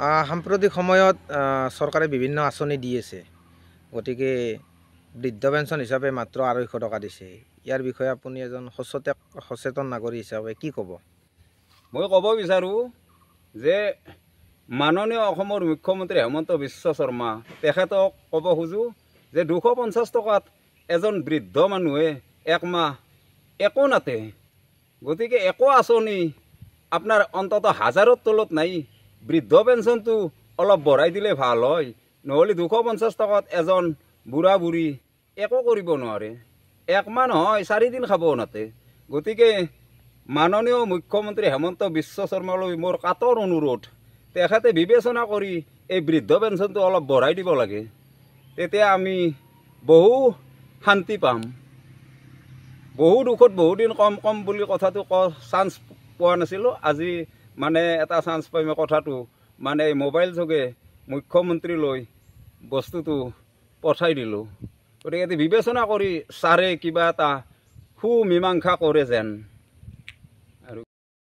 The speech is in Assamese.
সাম্প্ৰতিক সময়ত চৰকাৰে বিভিন্ন আঁচনি দি আছে, গতিকে বৃদ্ধ পেঞ্চন হিচাপে মাত্ৰ 250 টকা দিছে। ইয়াৰ বিষয়ে আপুনি এজন সচেতন নাগৰিক হিচাপে কি ক'ব? মই ক'ব বিচাৰোঁ যে মাননীয় অসমৰ মুখ্যমন্ত্ৰী হেমন্ত বিশ্ব শৰ্মা তেখেতক ক'ব খোজোঁ যে 250 টকাত এজন বৃদ্ধ মানুহে একমাহ একো নাতে, গতিকে একো আঁচনি আপোনাৰ অন্তত 1000ৰ তলত নাই। বৃদ্ধ পেঞ্চনটো অলপ বঢ়াই দিলে ভাল হয়, নহ'লে 250 টকাত এজন বুঢ়া বুঢ়ী একো কৰিব নোৱাৰে, একমাহ নহয় 4 দিন খাব নাতে। গতিকে মাননীয় মুখ্যমন্ত্ৰী হেমন্ত বিশ্ব শৰ্মালৈ মোৰ কাতৰ অনুৰোধ, তেখেতে বিবেচনা কৰি এই বৃদ্ধ পেঞ্চনটো অলপ বঢ়াই দিব লাগে, তেতিয়া আমি বহু শান্তি পাম। বহু দুখত বহুদিন কম বুলি কথাটো চান্স পোৱা নাছিলোঁ, আজি মানে এটা চান্স পাই মই কথাটো মানে মোবাইল যোগে মুখ্যমন্ত্ৰীলৈ বস্তুটো পঠাই দিলোঁ। গতিকে বিবেচনা কৰি ছাৰে কিবা এটা সুমীমাংসা কৰে যেন।